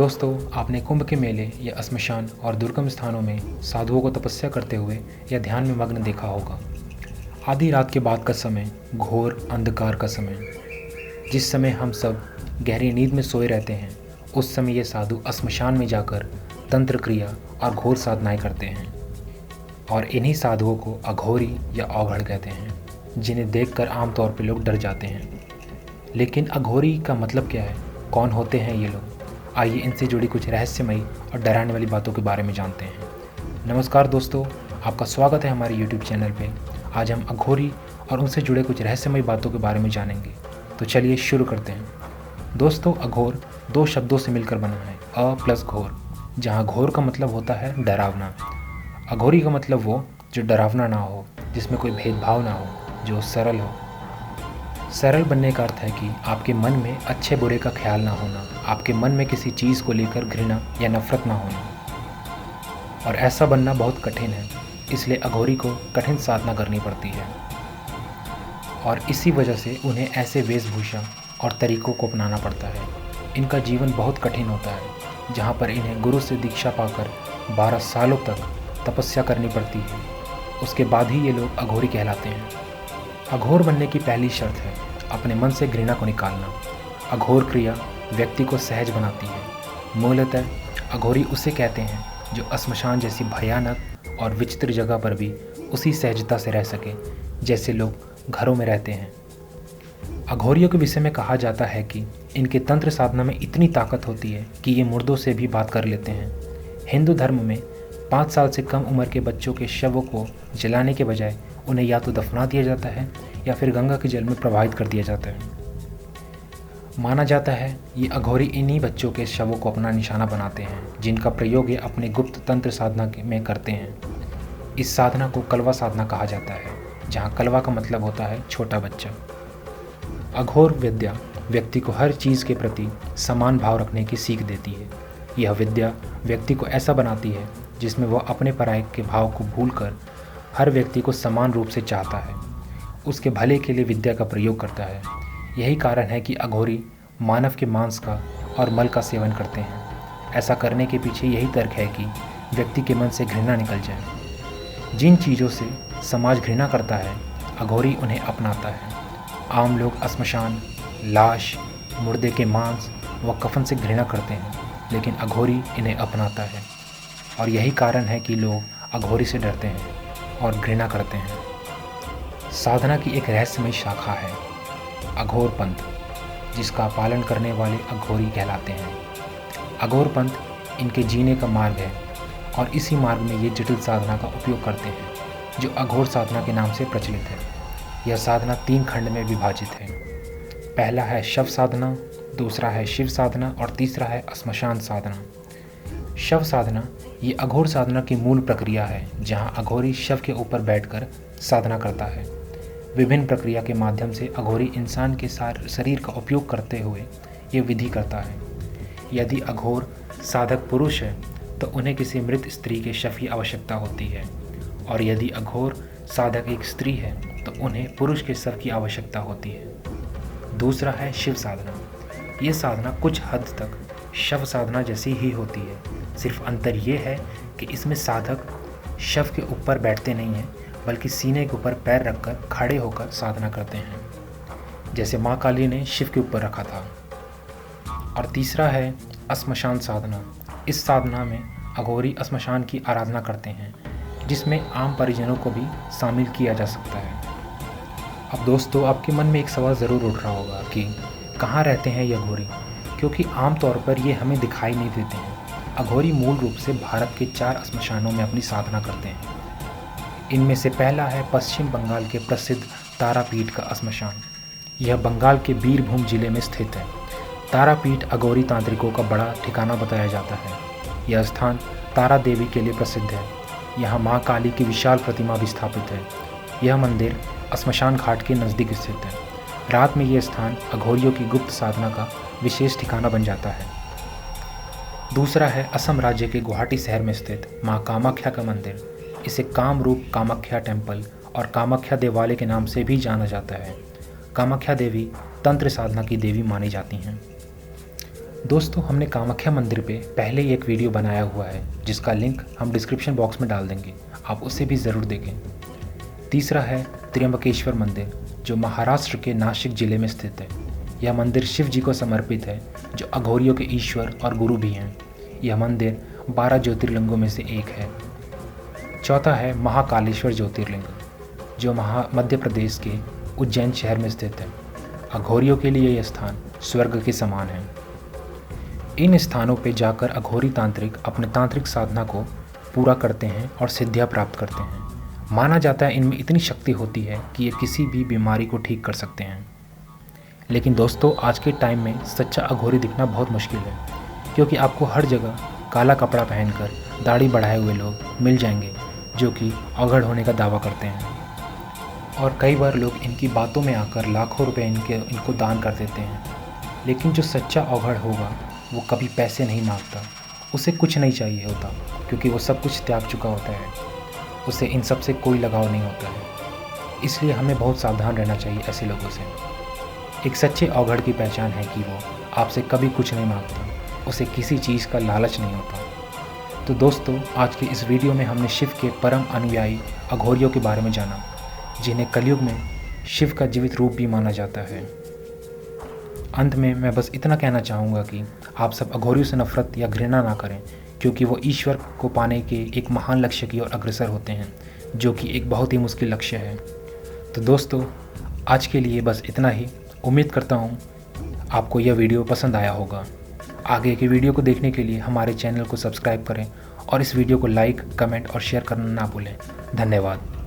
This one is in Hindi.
दोस्तों, आपने कुंभ के मेले या श्मशान और दुर्गम स्थानों में साधुओं को तपस्या करते हुए या ध्यान में मग्न देखा होगा। आधी रात के बाद का समय, घोर अंधकार का समय, जिस समय हम सब गहरी नींद में सोए रहते हैं, उस समय ये साधु श्मशान में जाकर तंत्र क्रिया और घोर साधनाएं करते हैं। और इन्हीं साधुओं को अघोरी या औघड़ कहते हैं, जिन्हें देखकर आमतौर पर लोग डर जाते हैं। लेकिन अघोरी का मतलब क्या है? कौन होते हैं ये लोग? आइए इनसे जुड़ी कुछ रहस्यमयी और डराने वाली बातों के बारे में जानते हैं। नमस्कार दोस्तों, आपका स्वागत है हमारे YouTube चैनल पे। आज हम अघोरी और उनसे जुड़े कुछ रहस्यमयी बातों के बारे में जानेंगे। तो चलिए शुरू करते हैं। दोस्तों, अघोर दो शब्दों से मिलकर बना है, अ प्लस घोर, जहाँ घोर का मतलब होता है डरावना। अघोरी का मतलब वो जो डरावना ना हो, जिसमें कोई भेदभाव ना हो, जो सरल हो। सरल बनने का अर्थ है कि आपके मन में अच्छे बुरे का ख्याल ना होना, आपके मन में किसी चीज़ को लेकर घृणा या नफरत ना होना। और ऐसा बनना बहुत कठिन है, इसलिए अघोरी को कठिन साधना करनी पड़ती है। और इसी वजह से उन्हें ऐसे वेशभूषा और तरीक़ों को अपनाना पड़ता है। इनका जीवन बहुत कठिन होता है, जहाँ पर इन्हें गुरु से दीक्षा पाकर 12 सालों तक तपस्या करनी पड़ती है। उसके बाद ही ये लोग अघोरी कहलाते हैं। अघोर बनने की पहली शर्त है अपने मन से घृणा को निकालना। अघोर क्रिया व्यक्ति को सहज बनाती है। मूलतः अघोरी उसे कहते हैं जो श्मशान जैसी भयानक और विचित्र जगह पर भी उसी सहजता से रह सके जैसे लोग घरों में रहते हैं। अघोरियों के विषय में कहा जाता है कि इनके तंत्र साधना में इतनी ताकत होती है कि ये मुर्दों से भी बात कर लेते हैं। हिंदू धर्म में 5 साल से कम उम्र के बच्चों के शवों को जलाने के बजाय उन्हें या तो दफना दिया जाता है या फिर गंगा के जल में प्रवाहित कर दिया जाता है। माना जाता है ये अघोरी इन्हीं बच्चों के शवों को अपना निशाना बनाते हैं, जिनका प्रयोग ये अपने गुप्त तंत्र साधना में करते हैं। इस साधना को कलवा साधना कहा जाता है, जहाँ कलवा का मतलब होता है छोटा बच्चा। अघोर विद्या व्यक्ति को हर चीज़ के प्रति समान भाव रखने की सीख देती है। यह विद्या व्यक्ति को ऐसा बनाती है जिसमें वह अपने पराये के भाव को भूलकर हर व्यक्ति को समान रूप से चाहता है, उसके भले के लिए विद्या का प्रयोग करता है। यही कारण है कि अघोरी मानव के मांस का और मल का सेवन करते हैं। ऐसा करने के पीछे यही तर्क है कि व्यक्ति के मन से घृणा निकल जाए। जिन चीज़ों से समाज घृणा करता है, अघोरी उन्हें अपनाता है। आम लोग श्मशान, लाश, मुर्दे के मांस व कफन से घृणा करते हैं, लेकिन अघोरी इन्हें अपनाता है। और यही कारण है कि लोग अघोरी से डरते हैं और घृणा करते हैं। साधना की एक रहस्यमयी शाखा है अघोर पंथ, जिसका पालन करने वाले अघोरी कहलाते हैं। अघोर पंथ इनके जीने का मार्ग है और इसी मार्ग में ये जटिल साधना का उपयोग करते हैं, जो अघोर साधना के नाम से प्रचलित है। यह साधना 3 खंड में विभाजित है। पहला है शव साधना, दूसरा है शिव साधना और तीसरा है श्मशान साधना। शव साधना ये अघोर साधना की मूल प्रक्रिया है, जहाँ अघोरी शव के ऊपर बैठकर साधना करता है। विभिन्न प्रक्रिया के माध्यम से अघोरी इंसान के शरीर का उपयोग करते हुए ये विधि करता है। यदि अघोर साधक पुरुष है तो उन्हें किसी मृत स्त्री के शव की आवश्यकता होती है, और यदि अघोर साधक एक स्त्री है तो उन्हें पुरुष के शव की आवश्यकता होती है। दूसरा है शिव साधना। ये साधना कुछ हद तक शव साधना जैसी ही होती है, सिर्फ अंतर ये है कि इसमें साधक शव के ऊपर बैठते नहीं हैं, बल्कि सीने के ऊपर पैर रखकर खड़े होकर साधना करते हैं, जैसे माँ काली ने शिव के ऊपर रखा था। और तीसरा है श्मशान साधना। इस साधना में अघोरी श्मशान की आराधना करते हैं, जिसमें आम परिजनों को भी शामिल किया जा सकता है। अब दोस्तों, आपके मन में एक सवाल ज़रूर उठ रहा होगा कि कहाँ रहते हैं ये अघोरी, क्योंकि आमतौर पर ये हमें दिखाई नहीं देते हैं। अघोरी मूल रूप से भारत के 4 श्मशानों में अपनी साधना करते हैं। इनमें से पहला है पश्चिम बंगाल के प्रसिद्ध तारापीठ का श्मशान। यह बंगाल के बीरभूम जिले में स्थित है। तारापीठ अघोरी तांत्रिकों का बड़ा ठिकाना बताया जाता है। यह स्थान तारा देवी के लिए प्रसिद्ध है। यहाँ माँ काली की विशाल प्रतिमा भी स्थापित है। यह मंदिर श्मशान घाट के नज़दीक स्थित है। रात में यह स्थान अघोरियों की गुप्त साधना का विशेष ठिकाना बन जाता है। दूसरा है असम राज्य के गुवाहाटी शहर में स्थित माँ कामाख्या का मंदिर। इसे कामरूप कामाख्या टेम्पल और कामाख्या देवालय के नाम से भी जाना जाता है। कामाख्या देवी तंत्र साधना की देवी मानी जाती हैं। दोस्तों, हमने कामाख्या मंदिर पे पहले ही एक वीडियो बनाया हुआ है जिसका लिंक हम डिस्क्रिप्शन बॉक्स में डाल देंगे, आप उसे भी ज़रूर देखें। तीसरा है त्र्यंबकेश्वर मंदिर, जो महाराष्ट्र के नासिक ज़िले में स्थित है। यह मंदिर शिव जी को समर्पित है, जो अघोरियों के ईश्वर और गुरु भी हैं। यह मंदिर 12 ज्योतिर्लिंगों में से एक है। चौथा है महाकालेश्वर ज्योतिर्लिंग, जो मध्य प्रदेश के उज्जैन शहर में स्थित है। अघोरियों के लिए यह स्थान स्वर्ग के समान है। इन स्थानों पर जाकर अघोरी तांत्रिक अपने तांत्रिक साधना को पूरा करते हैं और सिद्धियाँ प्राप्त करते हैं। माना जाता है इनमें इतनी शक्ति होती है कि ये किसी भी बीमारी को ठीक कर सकते हैं। लेकिन दोस्तों, आज के टाइम में सच्चा अघोरी दिखना बहुत मुश्किल है, क्योंकि आपको हर जगह काला कपड़ा पहनकर दाढ़ी बढ़ाए हुए लोग मिल जाएंगे जो कि अघड़ होने का दावा करते हैं। और कई बार लोग इनकी बातों में आकर लाखों रुपए इनको दान कर देते हैं। लेकिन जो सच्चा अघड़ होगा वो कभी पैसे नहीं मांगता, उसे कुछ नहीं चाहिए होता, क्योंकि वो सब कुछ त्याग चुका होता है। उसे इन सब से कोई लगाव नहीं होता है। इसलिए हमें बहुत सावधान रहना चाहिए ऐसे लोगों से। एक सच्चे अघड़ की पहचान है कि वो आपसे कभी कुछ नहीं मांगता, उसे किसी चीज़ का लालच नहीं होता। तो दोस्तों, आज के इस वीडियो में हमने शिव के परम अनुयायी अघोरियों के बारे में जाना, जिन्हें कलयुग में शिव का जीवित रूप भी माना जाता है। अंत में मैं बस इतना कहना चाहूँगा कि आप सब अघोरियों से नफरत या घृणा ना करें, क्योंकि वो ईश्वर को पाने के एक महान लक्ष्य की ओर अग्रसर होते हैं, जो कि एक बहुत ही मुश्किल लक्ष्य है। तो दोस्तों, आज के लिए बस इतना ही। उम्मीद करता हूँ आपको यह वीडियो पसंद आया होगा। आगे की वीडियो को देखने के लिए हमारे चैनल को सब्सक्राइब करें और इस वीडियो को लाइक, कमेंट और शेयर करना ना भूलें। धन्यवाद।